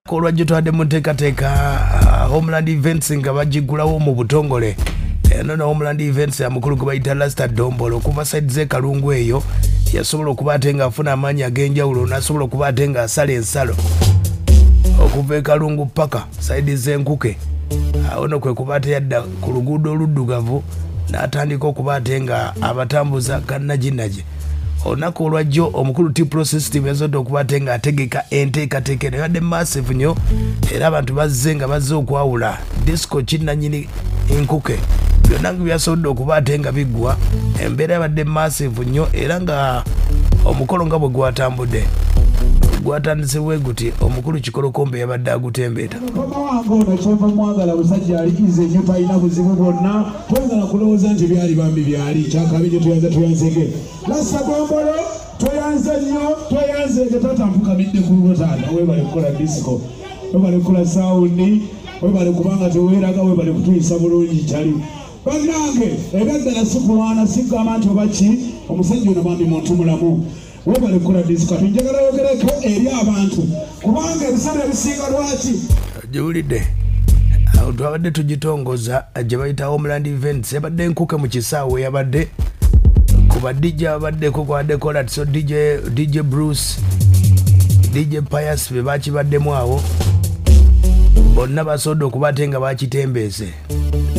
Kolwa jitwade muteekateeka Homeland events nga bagigulawo mu butongole nono Homeland events amukulu gwe bayita Lasta Dombolo okuva side ze Kalungu eyo yasobola okuba ate nga afuna amaanyi ag'enjawulo n'asobola okuba ate nga asala ensalo okuva e Kalungu paka side z'enkuke awo no kwe kuba ate yadda ku luguudo oluddugavu n'atandika okuba ate nga abatambuza kannaginaje onako olwajjo omukulu T-Pro system yazodde okuba ate nga ategeka enteekateeka eno yadde massive nnyo era abantu bazze nga bazze okwawula disco kinnanyini enkuke byonna byasobodde okuba ate nga biggwa embeera yabadde massive nnyo era nga omukolo nga bwe gwatambudde gwatandise bwe guti omukulu Kikolokombe yabadde agutembeeta mwagala musajja alikiza ennyo talina buzibu bwonna twagala kulowooza nti byali bambi byali kyakabiri tuyanzege Lasta Dombolo tweyanze nnyo tweyanzege tatampukamidde ku lwotaata webale kukola disco webale kukola sawundi webale kubanga teweeraga webale kutuyisa bulungi kyali bannange ebyaddala sikulwana sigamba nti obaki omusajja ono bambi muntu mulamu webale kukola disco tunjagala yogereko eri abantu kubanga ebiseera ebisinga lwaki jiwulidde awo twabadde tugitongoza gye bayita Homeland events yabadde enkuke mu kisaawe yabadde kuba DJ abaddeko kwaddeko so DJ Bruce DJ Pius be bakibaddemu awo bonna basobodde okuba ate nga bakitembeese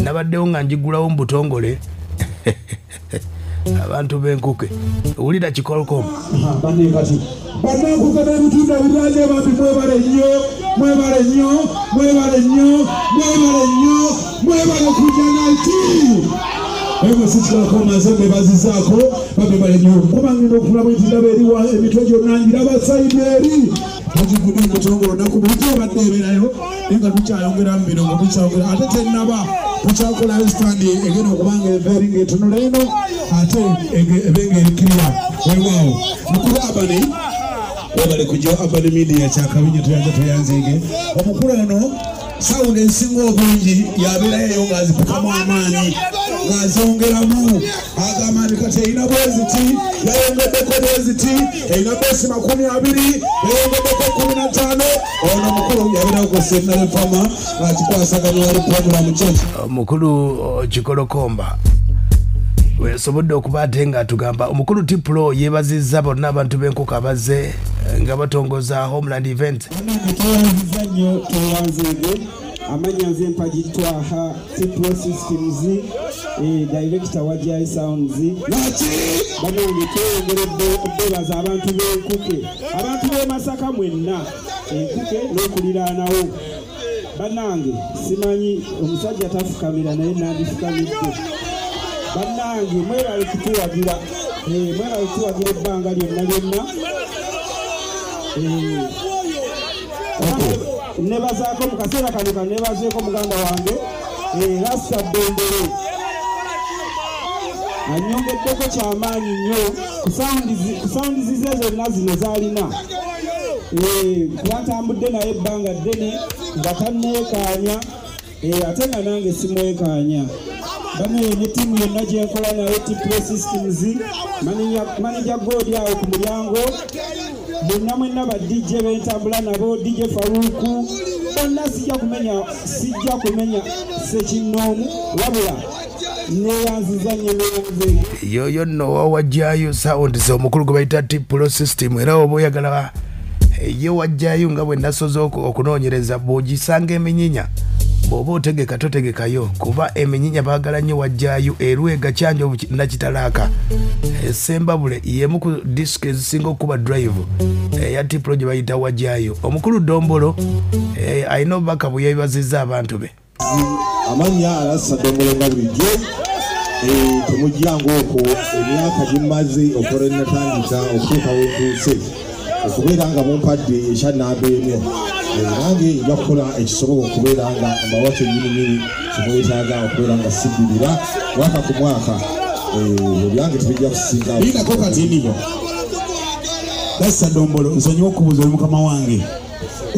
nabaddewo nga njigulawo mu butongole abantu b'enkuke Wulira Kikolokombe bannankuke n'ebitunda biranje bambi mwebale nnyo mwebale nnyo mwebale nnyo mwebale nnyo mwebale kujja naiti ego sikikako maze bebazizaako babebale nnyo kubangenda okufulamu entindaba eriwa emitwe gyonna njiraba sayidi eri tugigude omutongolo naku bulijjo obadde ebeerayo nga tukyayongeramu bino nga tukyayongera ate tennaba tukyakolayo standi egenda okubanga eveeri ng'etunula eno ate ebenga erikirira wewaawo mukulu abani webale kujja abani media kyakabinya tuyanzege omukulu ono sawundi ensinga obungi yabeerayo ng'azipukamu amaanyi ng'azongeramu agamba nti kati erina bweziti yayongeddeko bweziti erina besi 20 yayongeddeko 15 ono omukulu yabeerayo kosenale pama akikwasaganya wali programu kyaki omukulu Kikolokombe wesobodde okuba ate nga atugamba omukulu T-Pro yeebazizza bonna abantu b'enkuke abazze nga batongoza Homeland event tweyanziza nnyo tweyanzege amanya nze mpagitwaha T-Pro systems director wa Jai Sounds banange tweyongeredde okubebaza abantu b'enkuke abantu b'e Masaka mwenna enkuke n'okuliraanawo banange simanyi omusajja tafukamira naye nandifukamidde bannange mwebale kutuwagira mwebale kutuwagira ebbanga lyonna nebazaako mu kaseera kano kanebazeeko muganda wange Lasta Dombolo anyongeddeko kyamaanyi nnyo ku sounds ze zonna zino z'alina twatambudde naye ebbanga ddene nga tanneekaanya ate nga nange simwekaanya bane ne timu yonna gyenkola naye T-Pro systems manager godi awo ku mulyango bonna mwenna ba DJ bentambula nabo DJ Faruku bonna sijja kumenya sekinoomu wabula neyanziza nnyo yoyo nno wawajjayo sound ze omukulu gwe bayita T-Pro system era oba oyagala ye wajjayo nga bwe nasoze okunoonyereza bw'ogisanga eminyinya bw'oba otegeka totegekayo kuba eminyinya baagala nnyo wajjayo erwega kyanja nakitalaaka esembabule yemu ku disc ezisinga okuba drive eya T-Pro gye bayita wajjayo omukulu Dombolo alina obubaka bwe yabibazizza abantu be amanya Lasta Dombolo nga bulijjo temujjangu okwo emyaka gimaze okola natandika okutuuka wentuuse okubeera nga mumpadde ekyanamba emyo nange nja kukola ekisoboka okubeera nga amawaka ennyininyini kimwetaaga okubeera nga sibbirira mwaka ku mwaka ebyange tebijja kusinga biinako katiniyo Lasta Dombolo nsonyiwa okubuuza oli mukama wange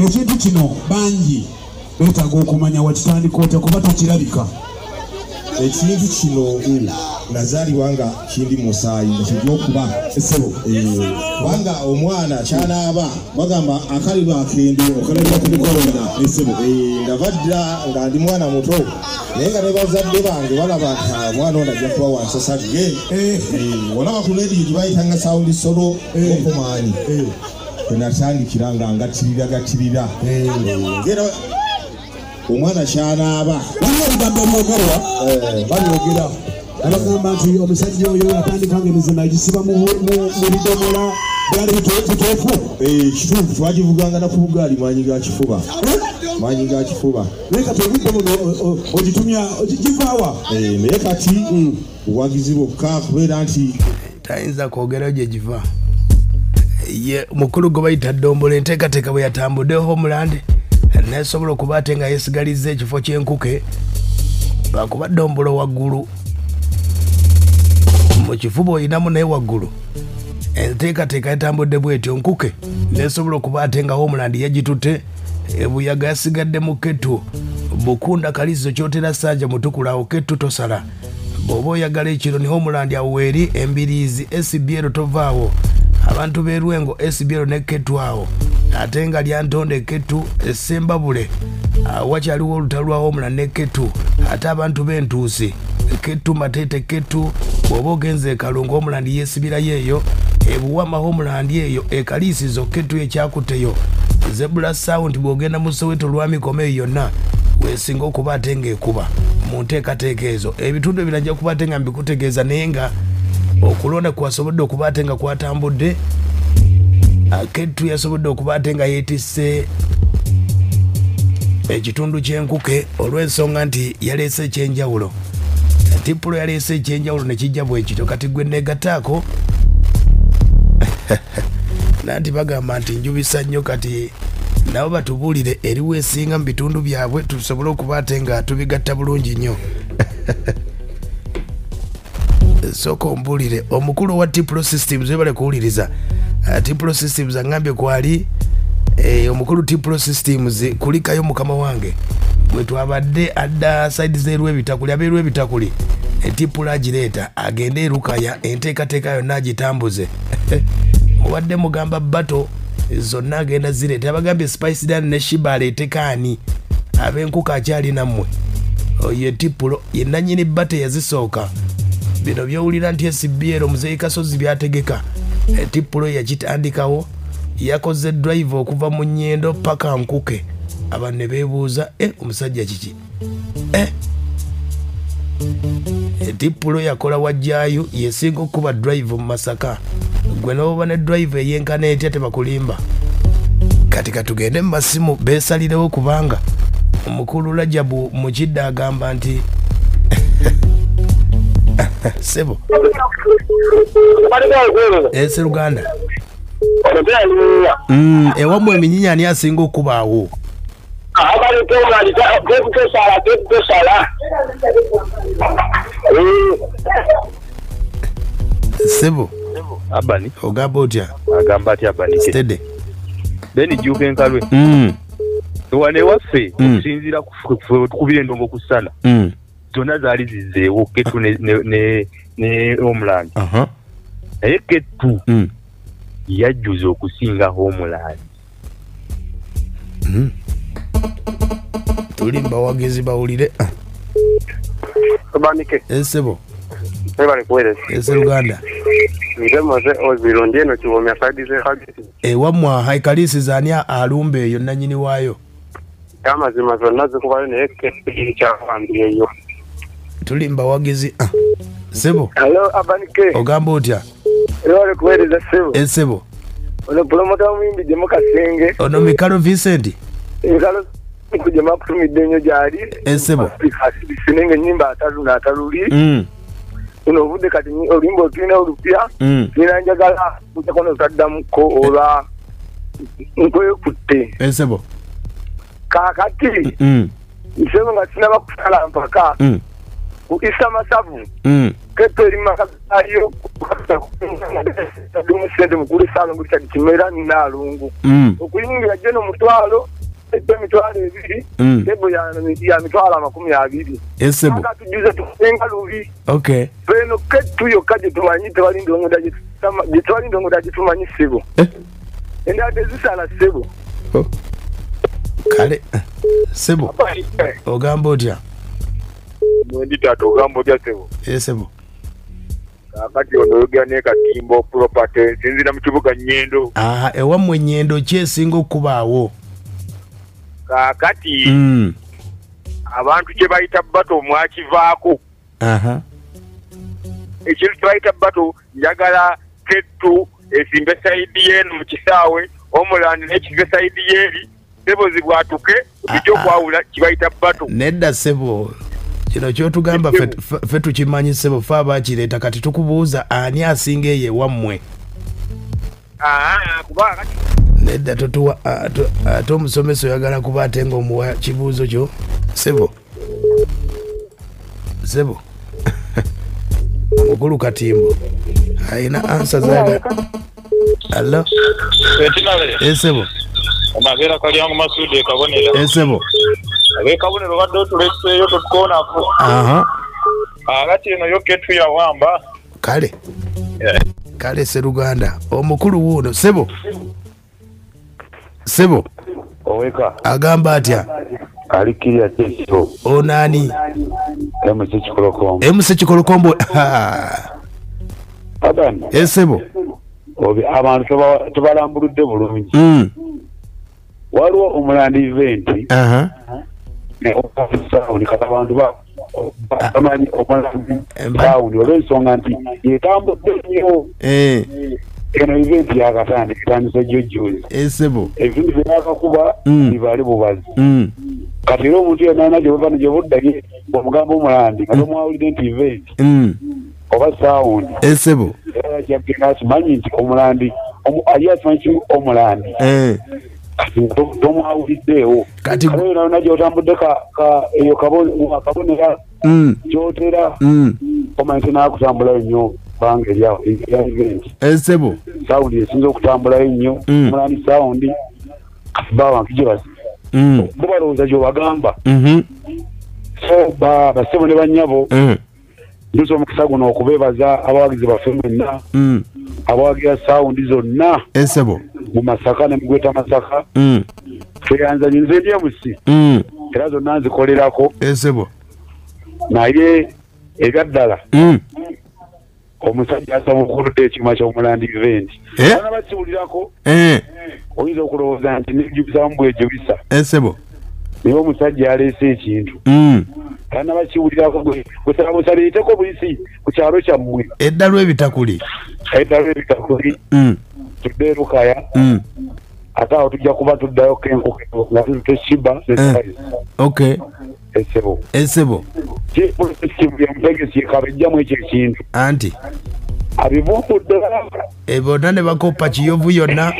ekintu kino bangi beetaaga okumanya wakitandika otya kuba tokirabika ekintu kino nazaalibwa nga kindi musaayi nga kijja okuba essebo kubanga omwana kyanaaba bagamba akaliro akendo okalabira ku mukolona essebo ndava dda nga ndi mwana muto naye nga ne bazadde bange balaba nti omwana ono ajja kuba wansasalire olaba ku lediyo gye bayitanga sawundi solo okumaanyi enatandikira nga ngatirira ngera omwana kyanaaba ebigambo ebyogerwa babyogera abagamba nti omusajja oyo atandikanga emizima egisiba mu bidomola byali bituufu kituufu twagivuganga na ku bugaali maanyi ga kifuba naye kati obudde buno ogitumya givaawa naye kati buwagizi bwokka kubeera nti tayinza kwogerayo gye giva ye mukulu gwe bayita Dombola enteekateeka bwe yatambudde Homeland nesobola okuba ate nga yesigalizza ekifo ky'enkuke lwakuba Dombola waggulu mu kifuba oyinamu naye waggulu enteekateeka yatambudde bwetyo nkuke nesobola okuba ate nga Homeland yagitutte ebuyaga yasigadde mu K2 Bukunda Kalizo kyotera Sanja Mutukulawo K2 tosala bw'oba oyagala ekiro ni Homeland aweeri Embiriizi SBL tovaawo abantu b'Erwengo SBL ne K2 awo ate nga lyantonde K2 Essembabule wakyaliwo olutalo lwa Homeland ne K2 ate abantu b'Entuusi K2 Matete K2 bw'oba ogenze Kalungu Homeland yeesibirayo eyo ebuwama Homeland eyo ekaliisizo K2 ekyakuteyo Zebra Sound bw'ogenda mu Soweto lwamikome eyo yonna weesinga okuba ate ng'ekuba mu nteekateeka ezo ebitundu ebirala nja kuba ate nga mbikutegeeza naye nga okulonda kwasobodde okuba ate nga kwatambudde K2 yasobodde okuba ate nga yeetisse ekitundu ky'enkuke olw'ensonga nti yaleese ekyenjawulo Tipulo yaleese ekyenjawulo ne kijja bwe kityo kati gwe negataako nanti bagamba nti njubisa nnyo kati nabo batubuulire eriwo esinga mu bitundu byabwe tusobole okuba ate nga tubigatta bulungi nnyo sooka ombuulire omukulu wa Tipulo Systems webale kuwuliriza Tipulo Systems angambye kwali omukulu Tipulo Systems kulikayo mukama wange bwe twabadde adda side z'erwa ebitakuli abeerwa ebitakuli Tipulo agireeta agende erukaya enteekateeka yonna agitambuze mubadde mugamba bato zonna agenda zireeta abagambye Spice Dan ne Shiba aleete kaani ab'enkuka akyali nammwe oyo Tipulo yennannyini bato yazisooka bino byowulira nti SBL omuzeeyi Kasozi byategeka Tipulo yakitandikawo yakoze drive okuva mu Nnyendo paka Nkuke abantu ne beebuuza omusajja kiki Tipulo yakola wajjaayo yesinga okuba drive mu Masaka gwe n'oba ne drive eyenkana etya tebakulimba kati katugende mu masimu beesalirewo kubanga omukulu Rajabu Mukidde agamba nti sebo ese Luganda ewamu eminyinya ani asinga okubaawo sebo Abani ogamba otya agamba ati abani stede beni juke enkalwe wane waffe okusinziira tukubira endongo ku ssala zonna zaali zizeewo K2 ne Homeland naye K2 yajjuza okusinga Homeland tuli mbawagezi bawulire Abanike esebo ebale kuweleza ese Luganda nzemoze ozirondye no kibomya side ze hagiti ewamwa haikalisi zani alumbe eyo nanyini waayo amazima zonna zikubayo naye K2 kyawambye eyo tuli mbawagezi sebo hello Abanike ogamba otya ebale kuweleza sebo esebo ono promota mwimbi jemo kasenge ono Mikalo Vincent Mikalo kujema kutumidde nnyo gyali esebo sinenge nyimba atatu n'ataluli uno obudde kati olimba otulina olupya nina njagala kutakono taddamuko oba nkwekutte esebo kakati nsebo nga sinaba kusala mpaka ku Isa Masavu K2 eri makayo dumusente mukulu salo ngulisa kimera nalungu okuyingira jeno mutwalo mitwalo 2 sebo ya mitwalo 20 esebo akatujuza tusenga lubi okay beno ketu yo kaje tumanyi tewali ndongo daje tewali ndongo daje tumanyi sebo enda tezisala sebo kale sebo ogamba otya mwendi tato ogamba otya sebo esebo kakati onoyogera ne katimbo property sinzira mu kibuga Nyendo ewammwe Nyendo kyesinga okubaawo kakati abantu kye bayita bato mwakivaako ekintu kye bayita bato njagala K2 esimbe saidi yenu mu kisaawe Homeland n'ekive saidi yeri sebo zibwatuke bijjo kwawula kibayita bato nedda sebo kino kyotugamba fe tukimanyi sebo fe abakireeta kati tukubuuza ani asinga eyo ewammwe kuba nedda totuwa ate omusomesa oyagala kuba ate ng'omuwa kibuuzo kyo sebo mukulu katimbo ayina ansa zaga allo esebo amagera kali yangu masude kabonera esebo abe kabonera wadde otuleseeyo tukoonako agati eno yo K2 ya wamba kale Seruganda omukulu wuuno sebo oweka agamba atya alikirya kyeso onani MC Kikolokombo abani esebo obi abantu tubalambuludde bulungi waliwo Homeland event ne okufisa kata abantu bamanyi Homeland olw'ensonga nti yetambudde nnyo eno event yakatandika etandise jjojjozi esebo ebintu byakakuba bibali bubazi kati era omuntu yenna gyebava gye buddaye omugamba Homeland nga tomwawulidde nti event oba sound esebo kyagenda akimanyi nti Homeland ali akimanyi ki Homeland tomwawuliddeewo kati yonna gyotambudde eyo kabonera kyotera omanyi tenakutambulayo nnyo banga erya event esebo sound esinza okutambulayo nnyo Homeland sound bawanki gyebasi bo balowooza gyobagamba so basebo ne bannyabo nduza omukisa guno okubeebaza abawagizi baffe mwenna abawagira sound zonna esebo mu Masaka ne mugweta Masaka tweyanza nze ndi emusi era zonna nzikolerako esebo naye ebyaddala omusajja asaba okuludde ekima ky'Homeland event bana bakiwulirako oyinza okulowooza nti nejubisamu bwejubisa esebo naye omusajja yaleese ekintu bana bakiwulirako busaleeteko buyisi ku kyalo kyammwe eddalo ebitakuli tudde Lukaya ate awo tujja kuba tuddayo kenkoko nga tuteshiba okay esebo yamutegesi kabejjamu ekyo ekintu anti abivumbudde bonna ne bakoppa kiyovu yonna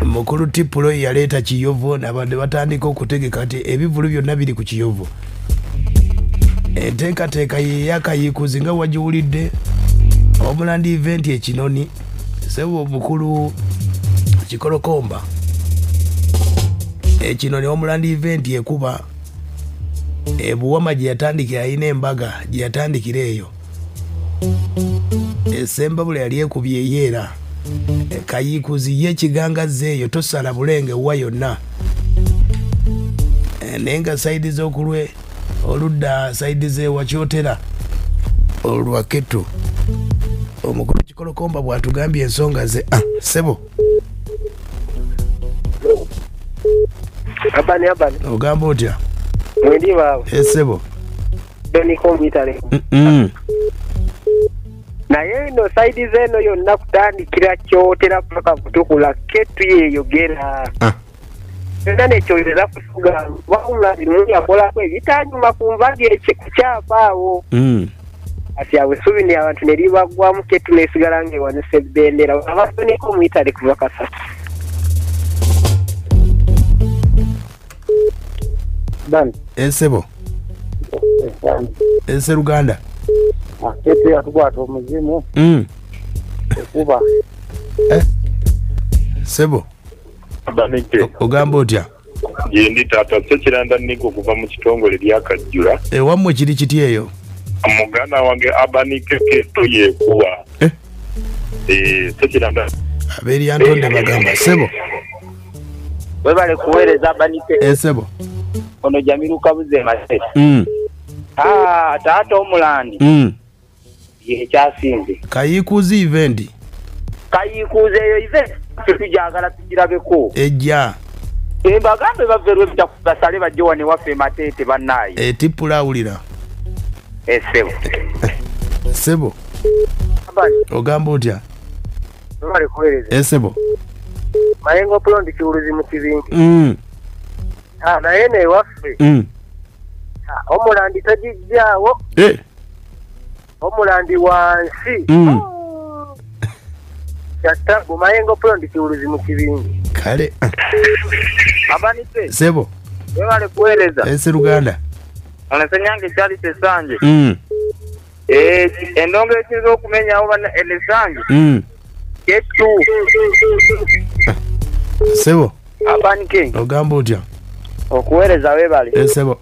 mukulu tipulo yaleeta kiyovu nabadde batandika okutegeka kati ebivulu byonna biri ku kiyovu enteekateeka yeyakayiikuzi nga wagiwulidde Homeland event ekinoni sebo omukulu Kikolokomba ekinoni Homeland event ekuba ebuwama gye yatandikira ayina embaga gye yatandikira eyo esembabula yali ekubye eyeera kayiikuzi ye ekigangaza eyo tosala bulenge wa yonna naye nga saidi z'okulwe oludda saidi zeewa kyotera olwa K2 omukulu Kikolokomba bw'atugambye ensonga ze sebo abani ogamba otya mwendi baawe esebo beniko mitale naye eno saidi zeno yonna kutandikira kyotera paka kutukula K2 yeyogera era nekyoyeza kufuga wabula bimuli akolako ebitanyuma ku nvagi kukyapaawo ati awe subini abantu ne libagwamu K2 nesigala ng'ewanise ebbendera abatoneko mwitale kuva kasatu esebo Seruganda K2 yatukwata omuzimu okuba sebo Abanike. Ogamba otya? Yendi tata sekiranda niko kuva mu kitongole byakajjula. Wammwe kiri kiti eyo? Muganda wange Abanike K2 yekuwa. Sekiranda. Aberi Antonde bagamba sebo. Webale kuweereza Abanike. Sebo. Ono Jamiru Kabuze mase. Taata Homeland. Ye kyasinze. Kayikuzi event. Kayikuze eyo event tujagala tugirabeko. Ejja. Bagambe baverwe bitakubasale bajje wane waffe matete bannaye. Tipula Wulira. Sebo. Sebo. Abali. Ogamba otya? Webale kuweereza. Sebo. Mayengo Plondi kiwuluzi mu kibingi. Naye ne waffe. Homeland tajijjaawo. Homeland wansi. Yatta Mayengo Plondi kiwuluzi mu kibingi. Kale. Abanike. Sebo. Webale kuweereza. Ruganda. Anasenyange kyali tesanje. Endongo ekizo okumenya oba enesanje. K2. Sebo. Abanike. Ogamba otya? Okuweereza webale. Sebo.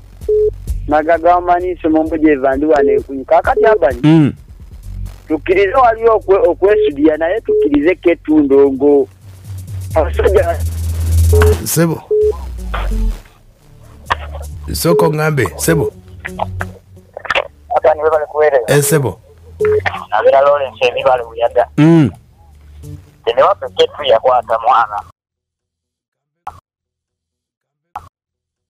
Nagaga manisi mumbuje vandiwa nekunyika kakati abani. Tukirize wali okwesudia naye tukirize K2 ndongo. Sebo. Soko ngambe. Sebo. Abani webale kuweereza. Sebo. Nabera Lawrence ebibale uyaga. Tenewape K2 yakwata mwana.